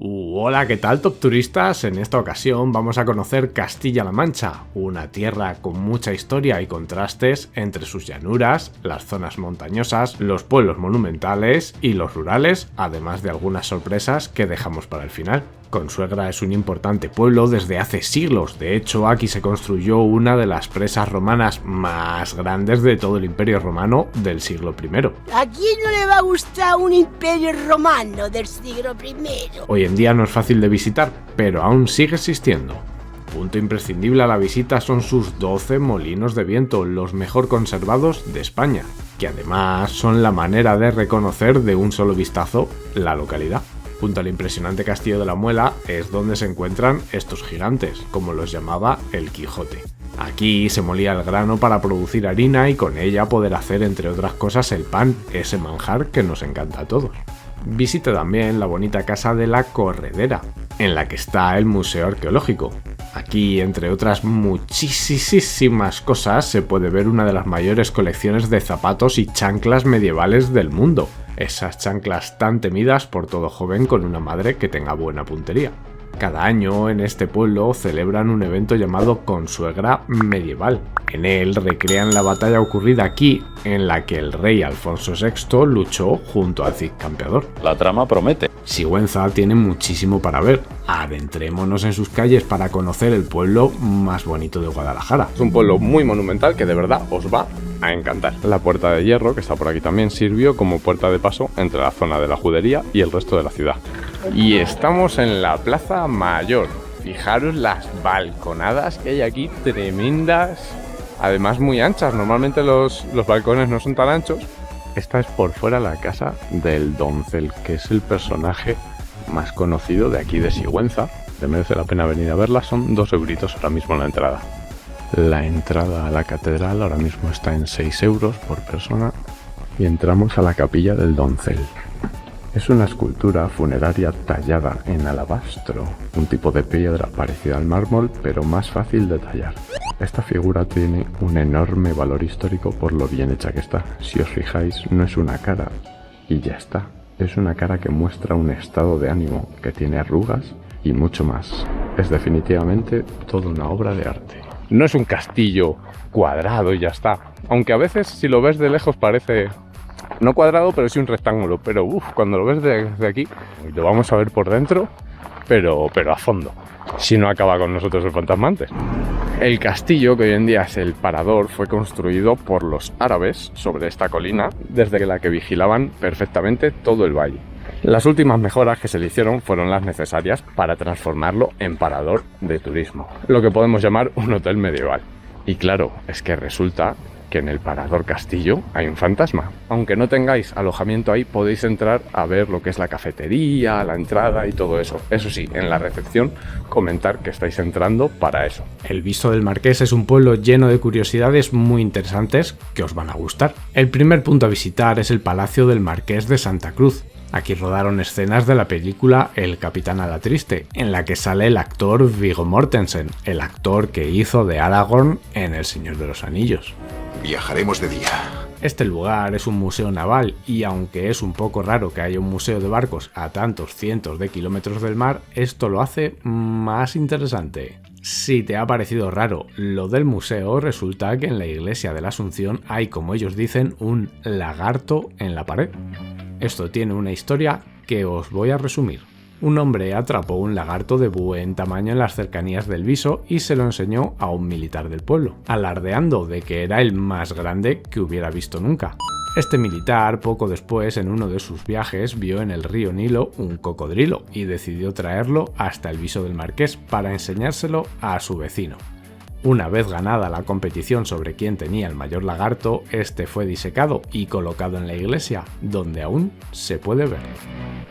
Hola, ¿qué tal, top turistas? En esta ocasión vamos a conocer Castilla-La Mancha, una tierra con mucha historia y contrastes entre sus llanuras, las zonas montañosas, los pueblos monumentales y los rurales, además de algunas sorpresas que dejamos para el final. Consuegra es un importante pueblo desde hace siglos. De hecho, aquí se construyó una de las presas romanas más grandes de todo el Imperio Romano del siglo I. ¿A quién no le va a gustar un imperio romano del siglo I? Hoy en día no es fácil de visitar, pero aún sigue existiendo. Punto imprescindible a la visita son sus 12 molinos de viento, los mejor conservados de España, que además son la manera de reconocer de un solo vistazo la localidad. Junto al impresionante Castillo de la Muela es donde se encuentran estos gigantes, como los llamaba el Quijote. Aquí se molía el grano para producir harina y con ella poder hacer, entre otras cosas, el pan, ese manjar que nos encanta a todos. Visite también la bonita Casa de la Corredera, en la que está el Museo Arqueológico. Aquí, entre otras muchísimas cosas, se puede ver una de las mayores colecciones de zapatos y chanclas medievales del mundo. Esas chanclas tan temidas por todo joven con una madre que tenga buena puntería. Cada año en este pueblo celebran un evento llamado Consuegra Medieval. En él recrean la batalla ocurrida aquí, en la que el rey Alfonso VI luchó junto al Cid Campeador. La trama promete. Sigüenza tiene muchísimo para ver. Adentrémonos en sus calles para conocer el pueblo más bonito de Guadalajara. Es un pueblo muy monumental que de verdad os va a encantar. La Puerta de Hierro, que está por aquí también, sirvió como puerta de paso entre la zona de la Judería y el resto de la ciudad. Y estamos en la Plaza Mayor. Fijaros las balconadas que hay aquí, tremendas, además muy anchas. Normalmente los balcones no son tan anchos. Esta es por fuera la casa del Doncel, que es el personaje más conocido de aquí de Sigüenza. Te merece la pena venir a verla, son 2 euritos ahora mismo en la entrada. La entrada a la catedral ahora mismo está en 6 euros por persona y entramos a la capilla del Doncel. Es una escultura funeraria tallada en alabastro, un tipo de piedra parecida al mármol pero más fácil de tallar. Esta figura tiene un enorme valor histórico por lo bien hecha que está. Si os fijáis, no es una cara y ya está. Es una cara que muestra un estado de ánimo, que tiene arrugas y mucho más. Es definitivamente toda una obra de arte. No es un castillo cuadrado y ya está. Aunque a veces si lo ves de lejos parece no cuadrado, pero sí un rectángulo. Pero cuando lo ves desde aquí, lo vamos a ver por dentro, pero a fondo. Si no acaba con nosotros el fantasma antes. El castillo, que hoy en día es el Parador, fue construido por los árabes sobre esta colina, desde la que vigilaban perfectamente todo el valle. Las últimas mejoras que se le hicieron fueron las necesarias para transformarlo en parador de turismo, lo que podemos llamar un hotel medieval. Y claro, es que resulta que en el Parador Castillo hay un fantasma. Aunque no tengáis alojamiento ahí, podéis entrar a ver lo que es la cafetería, la entrada y todo eso. Eso sí, en la recepción comentar que estáis entrando para eso. El Viso del Marqués es un pueblo lleno de curiosidades muy interesantes que os van a gustar. El primer punto a visitar es el Palacio del Marqués de Santa Cruz. Aquí rodaron escenas de la película El Capitán a la Triste, en la que sale el actor Viggo Mortensen, el actor que hizo de Aragorn en El Señor de los Anillos. Viajaremos de día. Este lugar es un museo naval y aunque es un poco raro que haya un museo de barcos a tantos cientos de kilómetros del mar, esto lo hace más interesante. Si te ha parecido raro lo del museo, resulta que en la iglesia de la Asunción hay, como ellos dicen, un lagarto en la pared. Esto tiene una historia que os voy a resumir. Un hombre atrapó un lagarto de buen tamaño en las cercanías del Viso y se lo enseñó a un militar del pueblo, alardeando de que era el más grande que hubiera visto nunca. Este militar, poco después, en uno de sus viajes, vio en el río Nilo un cocodrilo y decidió traerlo hasta el Viso del Marqués para enseñárselo a su vecino. Una vez ganada la competición sobre quién tenía el mayor lagarto, este fue disecado y colocado en la iglesia, donde aún se puede ver.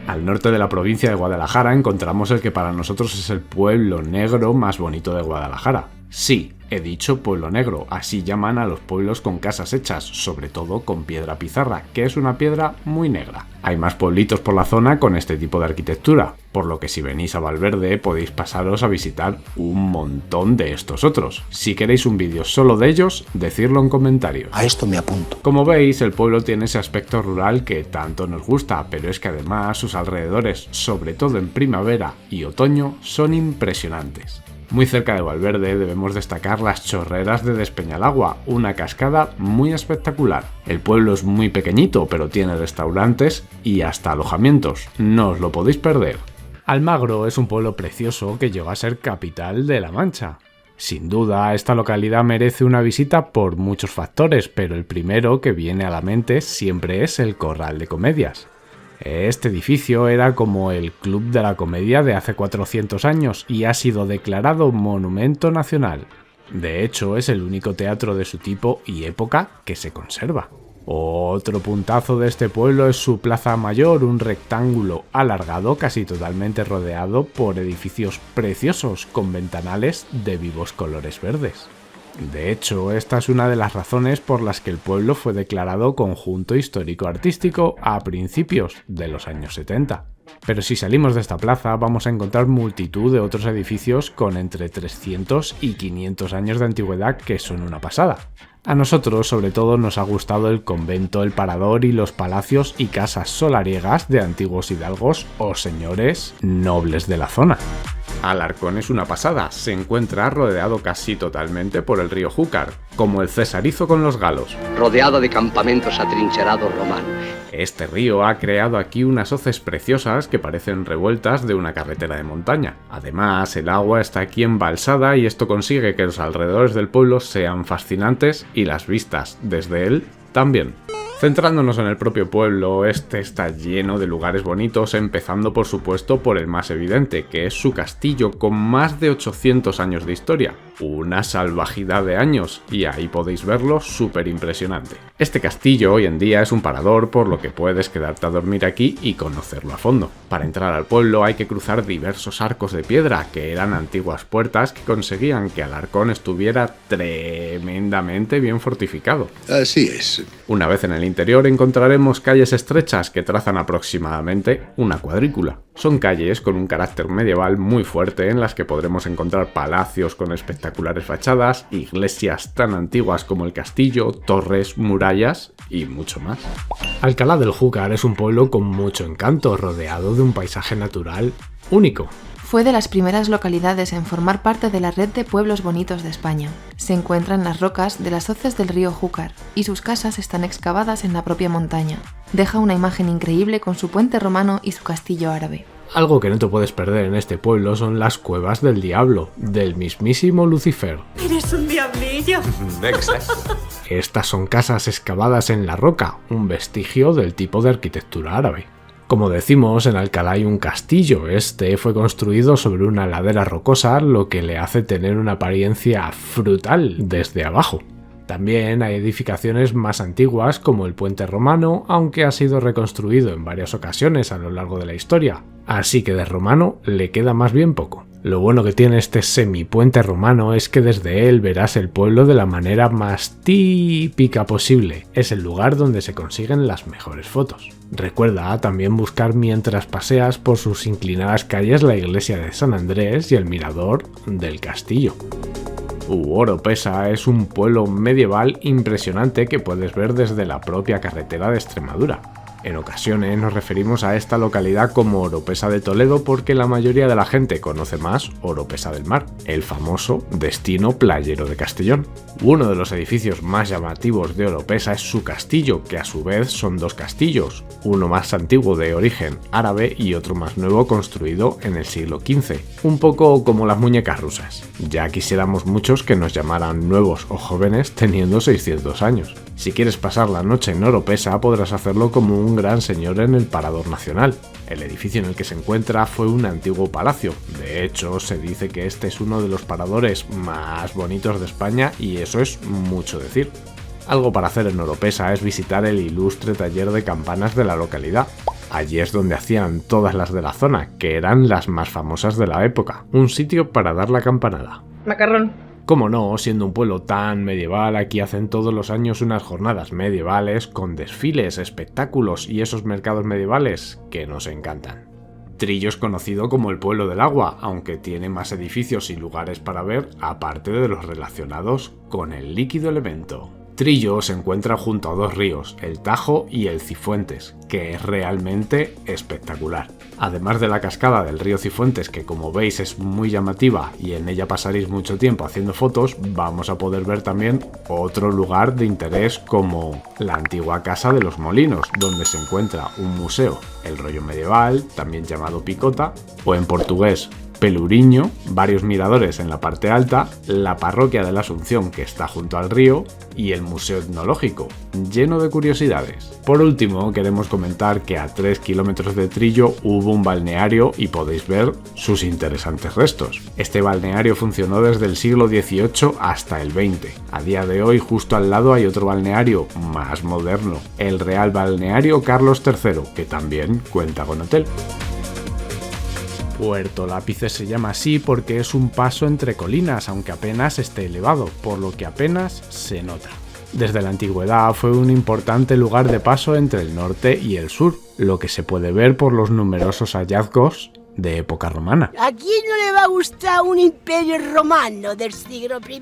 Al norte de la provincia de Guadalajara encontramos el que para nosotros es el pueblo negro más bonito de Guadalajara. Sí, he dicho pueblo negro, así llaman a los pueblos con casas hechas, sobre todo con piedra pizarra, que es una piedra muy negra. Hay más pueblitos por la zona con este tipo de arquitectura, por lo que si venís a Valverde podéis pasaros a visitar un montón de estos otros. Si queréis un vídeo solo de ellos, decidlo en comentarios. A esto me apunto. Como veis, el pueblo tiene ese aspecto rural que tanto nos gusta, pero es que además sus alrededores, sobre todo en primavera y otoño, son impresionantes. Muy cerca de Valverde debemos destacar las chorreras de Despeñalagua, una cascada muy espectacular. El pueblo es muy pequeñito, pero tiene restaurantes y hasta alojamientos, no os lo podéis perder. Almagro es un pueblo precioso que llegó a ser capital de La Mancha. Sin duda, esta localidad merece una visita por muchos factores, pero el primero que viene a la mente siempre es el Corral de Comedias. Este edificio era como el Club de la Comedia de hace 400 años y ha sido declarado Monumento Nacional. De hecho, es el único teatro de su tipo y época que se conserva. Otro puntazo de este pueblo es su Plaza Mayor, un rectángulo alargado casi totalmente rodeado por edificios preciosos con ventanales de vivos colores verdes. De hecho, esta es una de las razones por las que el pueblo fue declarado conjunto histórico-artístico a principios de los años 70. Pero si salimos de esta plaza vamos a encontrar multitud de otros edificios con entre 300 y 500 años de antigüedad que son una pasada. A nosotros sobre todo nos ha gustado el convento, el parador y los palacios y casas solariegas de antiguos hidalgos o señores nobles de la zona. Alarcón es una pasada, se encuentra rodeado casi totalmente por el río Júcar, como el Cesarizo con los galos. Rodeado de campamentos atrincherados romanos. Este río ha creado aquí unas hoces preciosas que parecen revueltas de una carretera de montaña. Además, el agua está aquí embalsada y esto consigue que los alrededores del pueblo sean fascinantes y las vistas desde él también. Centrándonos en el propio pueblo, este está lleno de lugares bonitos, empezando por supuesto por el más evidente, que es su castillo con más de 800 años de historia. Una salvajidad de años, y ahí podéis verlo súper impresionante. Este castillo hoy en día es un parador, por lo que puedes quedarte a dormir aquí y conocerlo a fondo. Para entrar al pueblo hay que cruzar diversos arcos de piedra, que eran antiguas puertas que conseguían que Alarcón estuviera tremendamente bien fortificado. Así es. Una vez en el interior encontraremos calles estrechas que trazan aproximadamente una cuadrícula. Son calles con un carácter medieval muy fuerte en las que podremos encontrar palacios con espectaculares fachadas, iglesias tan antiguas como el castillo, torres, murallas y mucho más. Alcalá del Júcar es un pueblo con mucho encanto, rodeado de un paisaje natural único. Fue de las primeras localidades en formar parte de la red de pueblos bonitos de España. Se encuentra en las rocas de las hoces del río Júcar y sus casas están excavadas en la propia montaña. Deja una imagen increíble con su puente romano y su castillo árabe. Algo que no te puedes perder en este pueblo son las cuevas del diablo, del mismísimo Lucifer. ¡Eres un diablillo! Estas son casas excavadas en la roca, un vestigio del tipo de arquitectura árabe. Como decimos, en Alcalá hay un castillo. Este fue construido sobre una ladera rocosa, lo que le hace tener una apariencia frutal desde abajo. También hay edificaciones más antiguas como el puente romano, aunque ha sido reconstruido en varias ocasiones a lo largo de la historia, así que de romano le queda más bien poco. Lo bueno que tiene este semipuente romano es que desde él verás el pueblo de la manera más típica posible. Es el lugar donde se consiguen las mejores fotos. Recuerda también buscar mientras paseas por sus inclinadas calles la iglesia de San Andrés y el mirador del castillo. Oropesa es un pueblo medieval impresionante que puedes ver desde la propia carretera de Extremadura. En ocasiones nos referimos a esta localidad como Oropesa de Toledo porque la mayoría de la gente conoce más Oropesa del Mar, el famoso destino playero de Castellón. Uno de los edificios más llamativos de Oropesa es su castillo, que a su vez son dos castillos, uno más antiguo de origen árabe y otro más nuevo construido en el siglo XV, un poco como las muñecas rusas. Ya quisiéramos muchos que nos llamaran nuevos o jóvenes teniendo 600 años. Si quieres pasar la noche en Oropesa podrás hacerlo como un gran señor en el Parador Nacional. El edificio en el que se encuentra fue un antiguo palacio. De hecho, se dice que este es uno de los paradores más bonitos de España y eso es mucho decir. Algo para hacer en Oropesa es visitar el ilustre taller de campanas de la localidad. Allí es donde hacían todas las de la zona, que eran las más famosas de la época. Un sitio para dar la campanada. Macarrón. Como no, siendo un pueblo tan medieval, aquí hacen todos los años unas jornadas medievales con desfiles, espectáculos y esos mercados medievales que nos encantan. Trillo es conocido como el pueblo del agua, aunque tiene más edificios y lugares para ver aparte de los relacionados con el líquido elemento. Trillo se encuentra junto a dos ríos, el Tajo y el Cifuentes, que es realmente espectacular. Además de la cascada del río Cifuentes, que como veis es muy llamativa y en ella pasaréis mucho tiempo haciendo fotos, vamos a poder ver también otro lugar de interés como la antigua Casa de los Molinos, donde se encuentra un museo, el rollo medieval, también llamado Picota, o en portugués Peluriño, varios miradores en la parte alta, la parroquia de la Asunción que está junto al río y el museo etnológico, lleno de curiosidades. Por último, queremos comentar que a 3 kilómetros de Trillo hubo un balneario y podéis ver sus interesantes restos. Este balneario funcionó desde el siglo XVIII hasta el XX. A día de hoy, justo al lado hay otro balneario más moderno, el Real Balneario Carlos III, que también cuenta con hotel. Puerto Lápices se llama así porque es un paso entre colinas, aunque apenas esté elevado, por lo que apenas se nota. Desde la antigüedad fue un importante lugar de paso entre el norte y el sur, lo que se puede ver por los numerosos hallazgos de época romana. ¿A quién no le va a gustar un imperio romano del siglo I?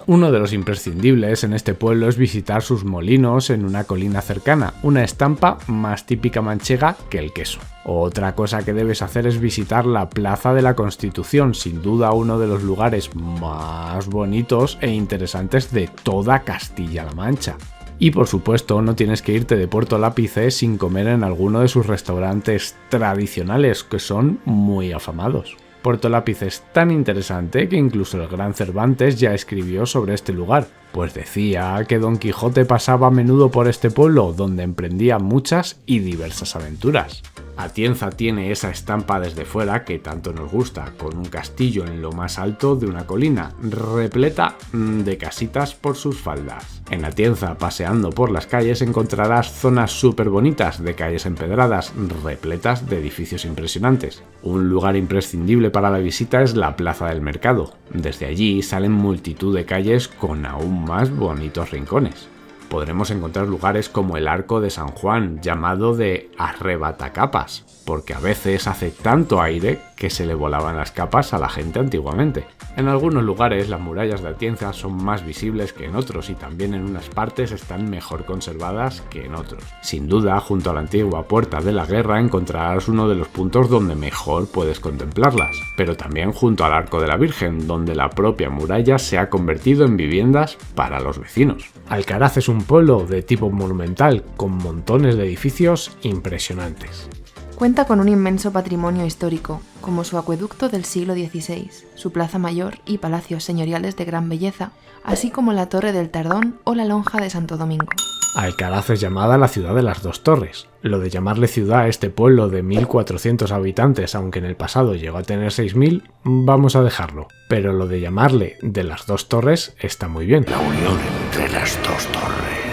Uno de los imprescindibles en este pueblo es visitar sus molinos en una colina cercana, una estampa más típica manchega que el queso. Otra cosa que debes hacer es visitar la Plaza de la Constitución, sin duda uno de los lugares más bonitos e interesantes de toda Castilla-La Mancha. Y por supuesto no tienes que irte de Puerto Lápices sin comer en alguno de sus restaurantes tradicionales que son muy afamados. Puerto Lápices es tan interesante que incluso el gran Cervantes ya escribió sobre este lugar, pues decía que Don Quijote pasaba a menudo por este pueblo donde emprendía muchas y diversas aventuras. Atienza tiene esa estampa desde fuera que tanto nos gusta, con un castillo en lo más alto de una colina, repleta de casitas por sus faldas. En Atienza, paseando por las calles, encontrarás zonas súper bonitas de calles empedradas, repletas de edificios impresionantes. Un lugar imprescindible para la visita es la Plaza del Mercado. Desde allí salen multitud de calles con aún más bonitos rincones. Podremos encontrar lugares como el Arco de San Juan, llamado de Arrebatacapas, porque a veces hace tanto aire que se le volaban las capas a la gente antiguamente. En algunos lugares las murallas de Atienza son más visibles que en otros y también en unas partes están mejor conservadas que en otros. Sin duda, junto a la antigua Puerta de la Guerra encontrarás uno de los puntos donde mejor puedes contemplarlas, pero también junto al Arco de la Virgen, donde la propia muralla se ha convertido en viviendas para los vecinos. Alcaraz es un pueblo de tipo monumental, con montones de edificios impresionantes. Cuenta con un inmenso patrimonio histórico, como su acueducto del siglo XVI, su plaza mayor y palacios señoriales de gran belleza, así como la Torre del Tardón o la Lonja de Santo Domingo. Alcaraz es llamada la ciudad de las dos torres. Lo de llamarle ciudad a este pueblo de 1.400 habitantes, aunque en el pasado llegó a tener 6.000, vamos a dejarlo. Pero lo de llamarle de las dos torres está muy bien. La unión entre las dos torres.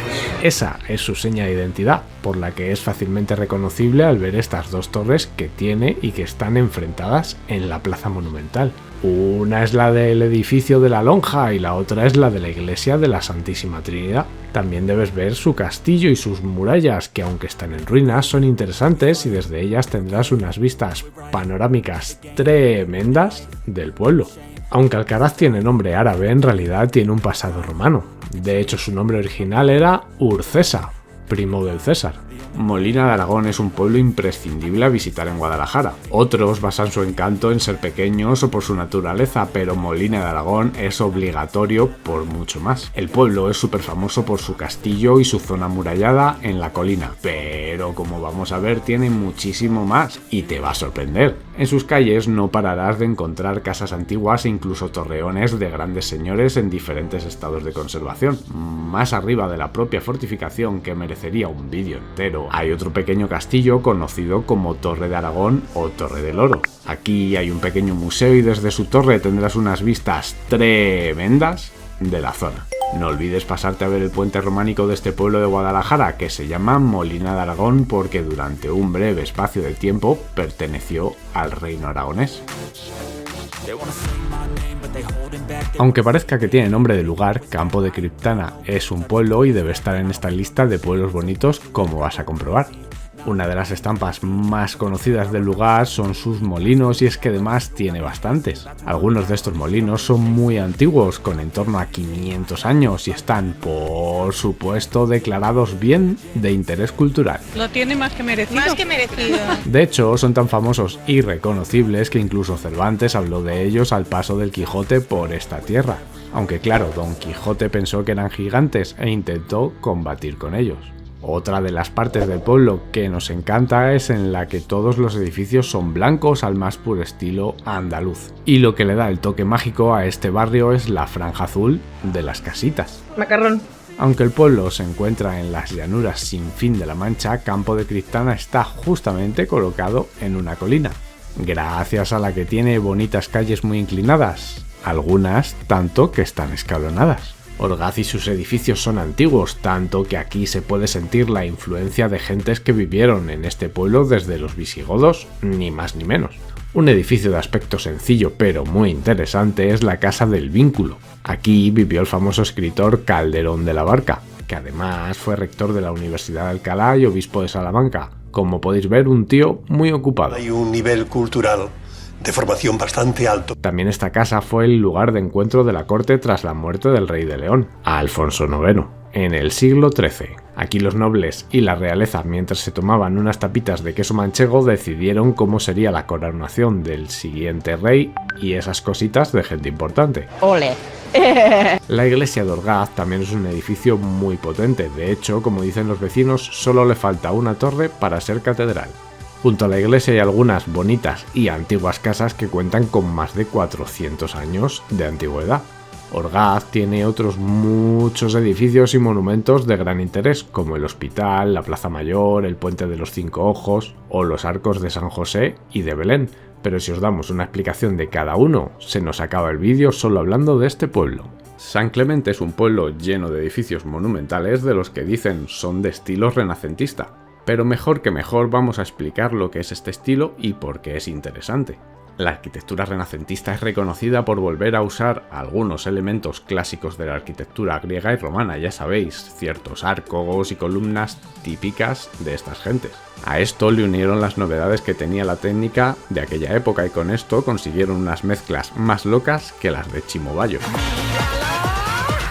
Esa es su seña de identidad, por la que es fácilmente reconocible al ver estas dos torres que tiene y que están enfrentadas en la plaza monumental. Una es la del edificio de la Lonja y la otra es la de la iglesia de la Santísima Trinidad. También debes ver su castillo y sus murallas, que aunque están en ruinas son interesantes y desde ellas tendrás unas vistas panorámicas tremendas del pueblo. Aunque Alcaraz tiene nombre árabe, en realidad tiene un pasado romano. De hecho, su nombre original era Urcesa, primo del César. Molina de Aragón es un pueblo imprescindible a visitar en Guadalajara. Otros basan su encanto en ser pequeños o por su naturaleza, pero Molina de Aragón es obligatorio por mucho más. El pueblo es súper famoso por su castillo y su zona amurallada en la colina, pero como vamos a ver tiene muchísimo más y te va a sorprender. En sus calles no pararás de encontrar casas antiguas e incluso torreones de grandes señores en diferentes estados de conservación. Más arriba de la propia fortificación, que merecería un vídeo entero, hay otro pequeño castillo conocido como Torre de Aragón o Torre del Oro. Aquí hay un pequeño museo y desde su torre tendrás unas vistas tremendas de la zona. No olvides pasarte a ver el puente románico de este pueblo de Guadalajara, que se llama Molina de Aragón porque durante un breve espacio de tiempo perteneció al reino aragonés. Aunque parezca que tiene nombre de lugar, Campo de Criptana es un pueblo y debe estar en esta lista de pueblos bonitos, como vas a comprobar. Una de las estampas más conocidas del lugar son sus molinos, y es que además tiene bastantes. Algunos de estos molinos son muy antiguos, con en torno a 500 años, y están, por supuesto, declarados bien de interés cultural. Lo tiene más que merecido. Más que merecido. De hecho, son tan famosos y reconocibles que incluso Cervantes habló de ellos al paso del Quijote por esta tierra. Aunque claro, Don Quijote pensó que eran gigantes e intentó combatir con ellos. Otra de las partes del pueblo que nos encanta es en la que todos los edificios son blancos al más puro estilo andaluz. Y lo que le da el toque mágico a este barrio es la franja azul de las casitas. Macarrón. Aunque el pueblo se encuentra en las llanuras sin fin de la Mancha, Campo de Criptana está justamente colocado en una colina, gracias a la que tiene bonitas calles muy inclinadas, algunas tanto que están escalonadas. Orgaz y sus edificios son antiguos, tanto que aquí se puede sentir la influencia de gentes que vivieron en este pueblo desde los visigodos, ni más ni menos. Un edificio de aspecto sencillo pero muy interesante es la Casa del Vínculo. Aquí vivió el famoso escritor Calderón de la Barca, que además fue rector de la Universidad de Alcalá y obispo de Salamanca. Como podéis ver, un tío muy ocupado. Hay un nivel cultural de formación bastante alto. También esta casa fue el lugar de encuentro de la corte tras la muerte del rey de León, Alfonso IX, en el siglo XIII. Aquí los nobles y la realeza, mientras se tomaban unas tapitas de queso manchego, decidieron cómo sería la coronación del siguiente rey y esas cositas de gente importante. Ole. La iglesia de Orgaz también es un edificio muy potente. De hecho, como dicen los vecinos, solo le falta una torre para ser catedral. Junto a la iglesia hay algunas bonitas y antiguas casas que cuentan con más de 400 años de antigüedad. Orgaz tiene otros muchos edificios y monumentos de gran interés, como el hospital, la Plaza Mayor, el Puente de los Cinco Ojos o los arcos de San José y de Belén, pero si os damos una explicación de cada uno, se nos acaba el vídeo solo hablando de este pueblo. San Clemente es un pueblo lleno de edificios monumentales de los que dicen son de estilo renacentista. Pero mejor que mejor vamos a explicar lo que es este estilo y por qué es interesante. La arquitectura renacentista es reconocida por volver a usar algunos elementos clásicos de la arquitectura griega y romana, ya sabéis, ciertos arcos y columnas típicas de estas gentes. A esto le unieron las novedades que tenía la técnica de aquella época y con esto consiguieron unas mezclas más locas que las de Chimo Bayo.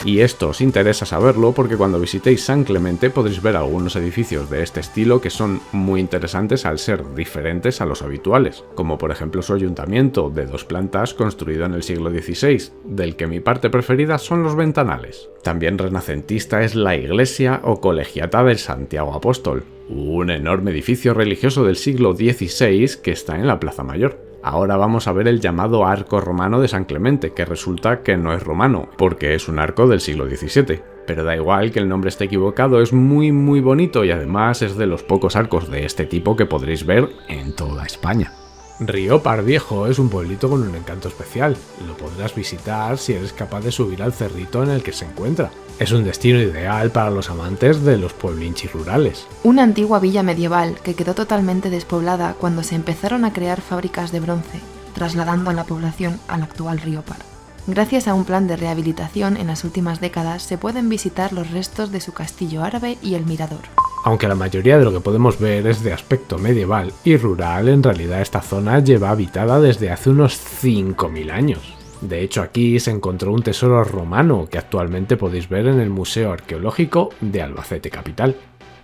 Y esto os interesa saberlo porque cuando visitéis San Clemente podréis ver algunos edificios de este estilo que son muy interesantes al ser diferentes a los habituales, como por ejemplo su ayuntamiento de 2 plantas construido en el siglo XVI, del que mi parte preferida son los ventanales. También renacentista es la iglesia o colegiata del Santiago Apóstol, un enorme edificio religioso del siglo XVI que está en la Plaza Mayor. Ahora vamos a ver el llamado arco romano de San Clemente, que resulta que no es romano, porque es un arco del siglo XVII. Pero da igual que el nombre esté equivocado, es muy bonito y además es de los pocos arcos de este tipo que podréis ver en toda España. Riópar Viejo es un pueblito con un encanto especial. Lo podrás visitar si eres capaz de subir al cerrito en el que se encuentra. Es un destino ideal para los amantes de los pueblinchis rurales. Una antigua villa medieval que quedó totalmente despoblada cuando se empezaron a crear fábricas de bronce, trasladando a la población al actual Riópar. Gracias a un plan de rehabilitación en las últimas décadas se pueden visitar los restos de su castillo árabe y el mirador. Aunque la mayoría de lo que podemos ver es de aspecto medieval y rural, en realidad esta zona lleva habitada desde hace unos 5.000 años. De hecho, aquí se encontró un tesoro romano que actualmente podéis ver en el Museo Arqueológico de Albacete capital.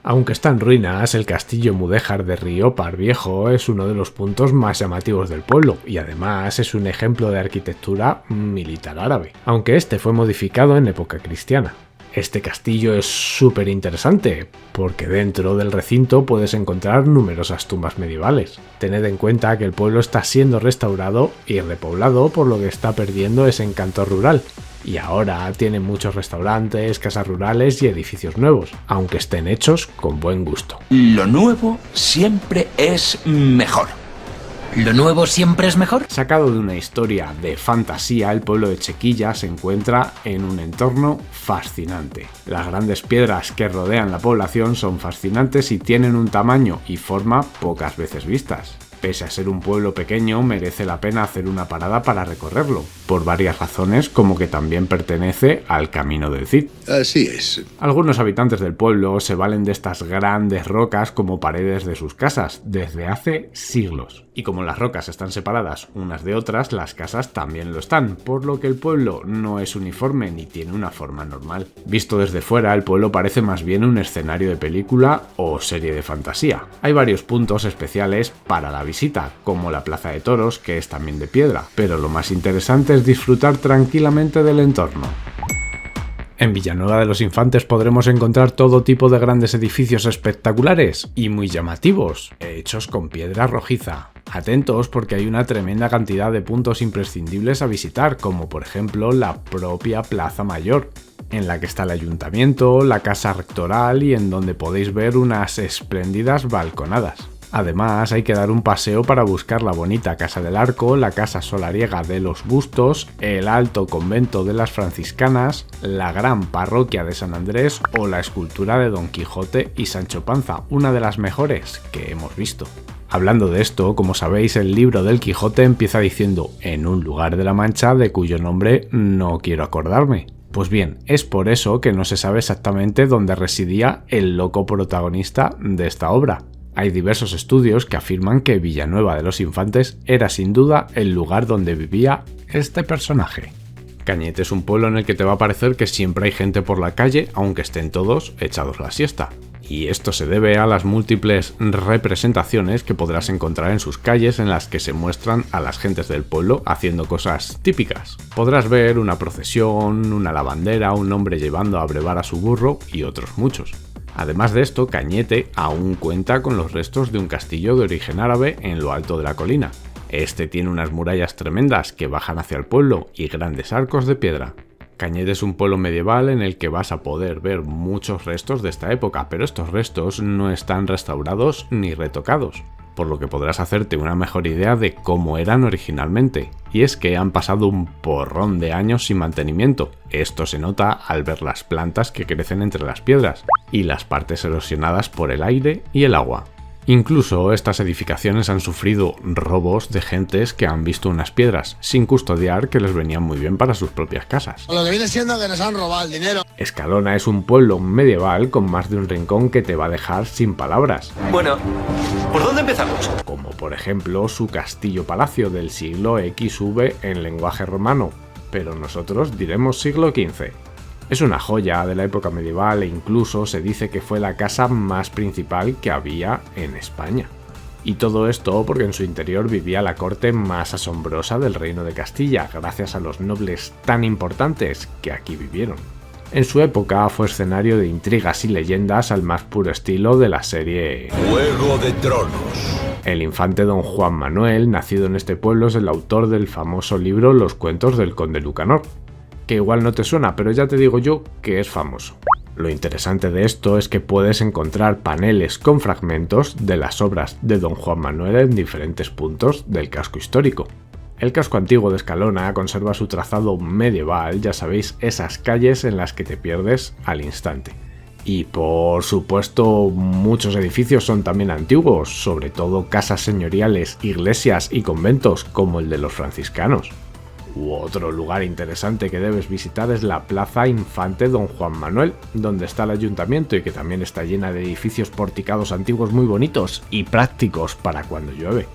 Aunque está en ruinas, el castillo mudéjar de Riópar Viejo es uno de los puntos más llamativos del pueblo y además es un ejemplo de arquitectura militar árabe, aunque este fue modificado en época cristiana. Este castillo es súper interesante porque dentro del recinto puedes encontrar numerosas tumbas medievales. Tened en cuenta que el pueblo está siendo restaurado y repoblado, por lo que está perdiendo ese encanto rural. Y ahora tiene muchos restaurantes, casas rurales y edificios nuevos, aunque estén hechos con buen gusto. Lo nuevo siempre es mejor. ¿Lo nuevo siempre es mejor? Sacado de una historia de fantasía, el pueblo de Chequilla se encuentra en un entorno fascinante. Las grandes piedras que rodean la población son fascinantes y tienen un tamaño y forma pocas veces vistas. Pese a ser un pueblo pequeño, merece la pena hacer una parada para recorrerlo, por varias razones, como que también pertenece al Camino del Cid. Así es. Algunos habitantes del pueblo se valen de estas grandes rocas como paredes de sus casas, desde hace siglos. Y como las rocas están separadas unas de otras, las casas también lo están, por lo que el pueblo no es uniforme ni tiene una forma normal. Visto desde fuera, el pueblo parece más bien un escenario de película o serie de fantasía. Hay varios puntos especiales para la visita, como la plaza de toros, que es también de piedra, pero lo más interesante es disfrutar tranquilamente del entorno. En Villanueva de los Infantes podremos encontrar todo tipo de grandes edificios espectaculares y muy llamativos, hechos con piedra rojiza. Atentos porque hay una tremenda cantidad de puntos imprescindibles a visitar, como por ejemplo la propia Plaza Mayor, en la que está el ayuntamiento, la casa rectoral y en donde podéis ver unas espléndidas balconadas. Además, hay que dar un paseo para buscar la bonita Casa del Arco, la Casa Solariega de los Bustos, el Alto Convento de las Franciscanas, la Gran Parroquia de San Andrés o la escultura de Don Quijote y Sancho Panza, una de las mejores que hemos visto. Hablando de esto, como sabéis, el libro del Quijote empieza diciendo "en un lugar de la Mancha de cuyo nombre no quiero acordarme". Pues bien, es por eso que no se sabe exactamente dónde residía el loco protagonista de esta obra. Hay diversos estudios que afirman que Villanueva de los Infantes era sin duda el lugar donde vivía este personaje. Cañete es un pueblo en el que te va a parecer que siempre hay gente por la calle, aunque estén todos echados la siesta. Y esto se debe a las múltiples representaciones que podrás encontrar en sus calles en las que se muestran a las gentes del pueblo haciendo cosas típicas. Podrás ver una procesión, una lavandera, un hombre llevando a brevar a su burro y otros muchos. Además de esto, Cañete aún cuenta con los restos de un castillo de origen árabe en lo alto de la colina. Este tiene unas murallas tremendas que bajan hacia el pueblo y grandes arcos de piedra. Cañete es un pueblo medieval en el que vas a poder ver muchos restos de esta época, pero estos restos no están restaurados ni retocados, por lo que podrás hacerte una mejor idea de cómo eran originalmente. Y es que han pasado un porrón de años sin mantenimiento. Esto se nota al ver las plantas que crecen entre las piedras y las partes erosionadas por el aire y el agua. Incluso estas edificaciones han sufrido robos de gentes que han visto unas piedras sin custodiar que les venían muy bien para sus propias casas. Lo que viene siendo que nos han robado el dinero. Escalona es un pueblo medieval con más de un rincón que te va a dejar sin palabras. Bueno, ¿por dónde empezamos? Como por ejemplo su castillo-palacio del siglo XV en lenguaje romano, pero nosotros diremos siglo XV. Es una joya de la época medieval e incluso se dice que fue la casa más principal que había en España. Y todo esto porque en su interior vivía la corte más asombrosa del Reino de Castilla, gracias a los nobles tan importantes que aquí vivieron. En su época fue escenario de intrigas y leyendas al más puro estilo de la serie Juego de Tronos. El infante don Juan Manuel, nacido en este pueblo, es el autor del famoso libro Los cuentos del conde Lucanor, que igual no te suena, pero ya te digo yo que es famoso. Lo interesante de esto es que puedes encontrar paneles con fragmentos de las obras de don Juan Manuel en diferentes puntos del casco histórico. El casco antiguo de Escalona conserva su trazado medieval, ya sabéis, esas calles en las que te pierdes al instante. Y por supuesto muchos edificios son también antiguos, sobre todo casas señoriales, iglesias y conventos como el de los franciscanos. Otro lugar interesante que debes visitar es la Plaza Infante Don Juan Manuel, donde está el ayuntamiento y que también está llena de edificios porticados antiguos muy bonitos y prácticos para cuando llueve.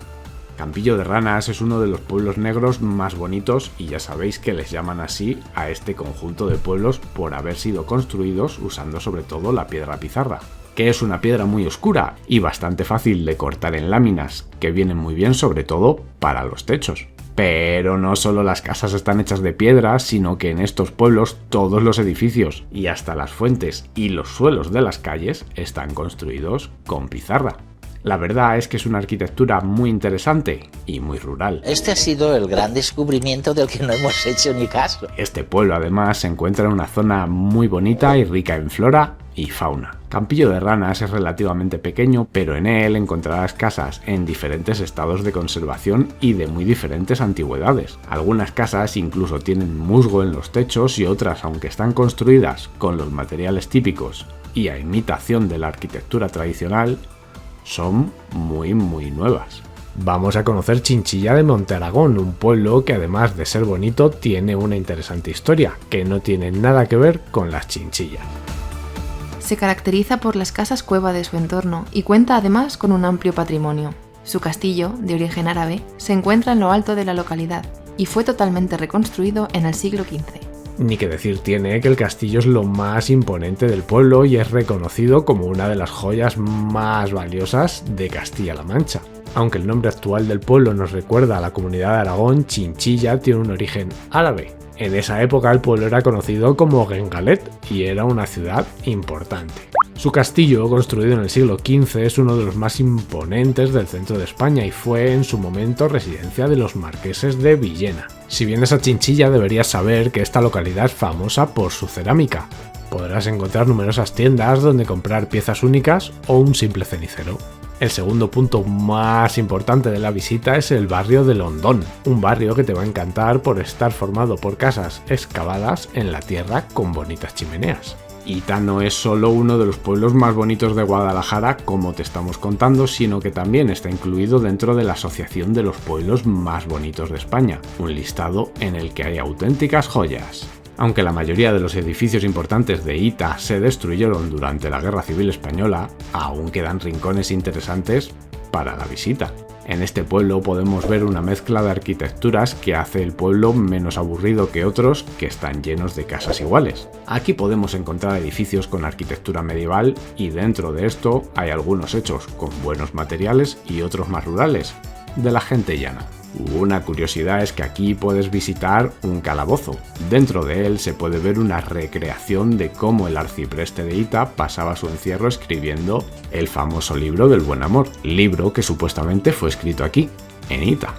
Campillo de Ranas es uno de los pueblos negros más bonitos y ya sabéis que les llaman así a este conjunto de pueblos por haber sido construidos usando sobre todo la piedra pizarra, que es una piedra muy oscura y bastante fácil de cortar en láminas, que vienen muy bien sobre todo para los techos. Pero no solo las casas están hechas de piedra, sino que en estos pueblos todos los edificios y hasta las fuentes y los suelos de las calles están construidos con pizarra. La verdad es que es una arquitectura muy interesante y muy rural. Este ha sido el gran descubrimiento del que no hemos hecho ni caso. Este pueblo además se encuentra en una zona muy bonita y rica en flora y fauna. Campillo de Ranas es relativamente pequeño, pero en él encontrarás casas en diferentes estados de conservación y de muy diferentes antigüedades. Algunas casas incluso tienen musgo en los techos y otras, aunque están construidas con los materiales típicos y a imitación de la arquitectura tradicional, son muy nuevas. Vamos a conocer Chinchilla de Montearagón, un pueblo que además de ser bonito tiene una interesante historia, que no tiene nada que ver con las chinchillas. Se caracteriza por las casas cueva de su entorno y cuenta además con un amplio patrimonio. Su castillo, de origen árabe, se encuentra en lo alto de la localidad y fue totalmente reconstruido en el siglo XV. Ni que decir tiene que el castillo es lo más imponente del pueblo y es reconocido como una de las joyas más valiosas de Castilla-La Mancha. Aunque el nombre actual del pueblo nos recuerda a la comunidad de Aragón, Chinchilla tiene un origen árabe. En esa época el pueblo era conocido como Gengalet y era una ciudad importante. Su castillo, construido en el siglo XV, es uno de los más imponentes del centro de España y fue en su momento residencia de los marqueses de Villena. Si vienes a Chinchilla deberías saber que esta localidad es famosa por su cerámica. Podrás encontrar numerosas tiendas donde comprar piezas únicas o un simple cenicero. El segundo punto más importante de la visita es el barrio de Londón, un barrio que te va a encantar por estar formado por casas excavadas en la tierra con bonitas chimeneas. Ita no es solo uno de los pueblos más bonitos de Guadalajara, como te estamos contando, sino que también está incluido dentro de la Asociación de los Pueblos Más Bonitos de España, un listado en el que hay auténticas joyas. Aunque la mayoría de los edificios importantes de Ita se destruyeron durante la Guerra Civil Española, aún quedan rincones interesantes para la visita. En este pueblo podemos ver una mezcla de arquitecturas que hace el pueblo menos aburrido que otros que están llenos de casas iguales. Aquí podemos encontrar edificios con arquitectura medieval y dentro de esto hay algunos hechos con buenos materiales y otros más rurales, de la gente llana. Una curiosidad es que aquí puedes visitar un calabozo. Dentro de él se puede ver una recreación de cómo el arcipreste de Ita pasaba su encierro escribiendo el famoso libro del Buen Amor, libro que supuestamente fue escrito aquí, en Ita.